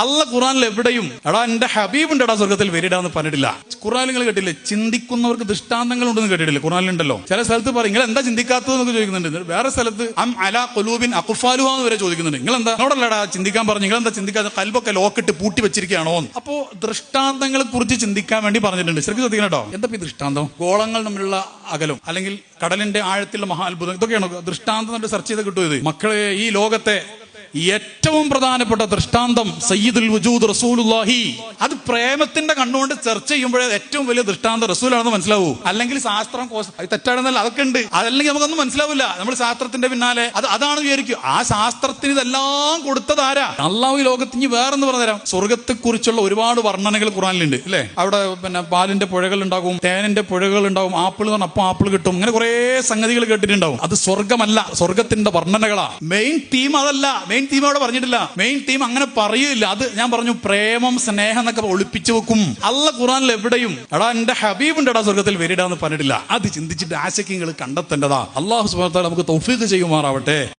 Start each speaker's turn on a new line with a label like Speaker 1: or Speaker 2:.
Speaker 1: അല്ല ഖുറാനിൽ എവിടെയും എടാ എന്റെ ഹബീബുണ്ട് എടാ സ്വർഗത്തിൽ വരിടാന്ന് പറഞ്ഞിട്ടില്ല. ഖുറാനിൽ നിങ്ങൾ കേട്ടില്ലേ ചിന്തിക്കുന്നവർക്ക് ദൃഷ്ടാന്തങ്ങൾ ഉണ്ടെന്ന് കേട്ടിട്ടില്ലേ? ഖുറാനിലുണ്ടല്ലോ. ചില സ്ഥലത്ത് പറയും നിങ്ങൾ എന്താ ചിന്തിക്കാത്തതെന്നൊക്കെ ചോദിക്കുന്നുണ്ട്. വേറെ സ്ഥലത്ത് അം അലാ ഖുലൂബിൻ അഖ്ഫാലുഹാ എന്ന് വരെ ചോദിക്കുന്നുണ്ട്. നിങ്ങൾ എന്താ നോടല്ലടാ ചിന്തിക്കാൻ പറഞ്ഞു, നിങ്ങൾ എന്താ ചിന്തിക്കാതെ കൽബൊക്കെ ലോക്കിട്ട് പൂട്ടി വെച്ചിരിക്കുകയാണോ? അപ്പോ ദൃഷ്ടാന്തങ്ങളെ കുറിച്ച് ചിന്തിക്കാൻ വേണ്ടി പറഞ്ഞിട്ടുണ്ട്. ശരിക്കും ശ്രദ്ധിക്കണം കേട്ടോ. എന്താ ഈ ദൃഷ്ടാന്തം? ഗോളങ്ങൾ തമ്മിലുള്ള അകലം അല്ലെങ്കിൽ കടലിന്റെ ആഴത്തിലുള്ള മഹാത്ഭുതം, ഇതൊക്കെയാണോ ദൃഷ്ടാന്തം എന്ന് സെർച്ച് ചെയ്ത് കിട്ടും. ഇത് മക്കളെ, ഈ ലോകത്തെ ഏറ്റവും പ്രധാനപ്പെട്ട ദൃഷ്ടാന്തം സയ്യിദുൽ വജൂദ് റസൂലുള്ളാഹി. അത് പ്രേമത്തിന്റെ കണ്ണുകൊണ്ട് ചർച്ച ചെയ്യുമ്പോഴേ ഏറ്റവും വലിയ ദൃഷ്ടാന്തം റസൂലാണെന്ന് മനസ്സിലാവൂ. അല്ലെങ്കിൽ ശാസ്ത്രം അത് തെറ്റാണെന്നല്ല, അതൊക്കെ ഉണ്ട്. അതല്ലെങ്കിൽ നമുക്കൊന്നും മനസ്സിലാവില്ല. നമ്മൾ ശാസ്ത്രത്തിന്റെ പിന്നാലെ അതാണ് വിചാരിക്കും. ആ ശാസ്ത്രത്തിന് ഇതെല്ലാം കൊടുത്തത് ആരാ? അള്ളാഹു. ഈ ലോകത്തിന് വേറെന്ന് പറഞ്ഞുതരാം. സ്വർഗത്തെ കുറിച്ചുള്ള ഒരുപാട് വർണ്ണനകൾ ഖുറാനിലുണ്ട് അല്ലേ? അവിടെ പാലിന്റെ പുഴകൾ ഉണ്ടാകും, തേനിന്റെ പുഴകൾ ഉണ്ടാകും, ആപ്പിൾ എന്ന് പറഞ്ഞാൽ അപ്പം ആപ്പിൾ കിട്ടും. ഇങ്ങനെ കുറെ സംഗതികൾ കേട്ടിട്ടുണ്ടാവും. അത് സ്വർഗമല്ല, സ്വർഗത്തിന്റെ വർണ്ണനകളാ. മെയിൻ തീം അതല്ല. മെയിൻ തീം അവിടെ പറഞ്ഞിട്ടില്ല. മെയിൻ തീം അങ്ങനെ പറയില്ല. അത് ഞാൻ പറഞ്ഞു, പ്രേമം സ്നേഹം എന്നൊക്കെ ഒളിപ്പിച്ചു വെക്കും. അല്ല ഖുറാനിൽ എവിടെയും എടാ എന്റെ ഹബീബുണ്ട് എടാ സ്വർഗത്തിൽ വരിടാന്ന് പറഞ്ഞിട്ടില്ല. അത് ചിന്തിച്ചിട്ട് ആശയ്ക്ക് നിങ്ങൾ കണ്ടെത്തേണ്ടതാ. അള്ളാഹു സുബ്ഹാനഹു വ തആല നമുക്ക് തൗഫീഖ് ചെയ്യുമാറാവട്ടെ.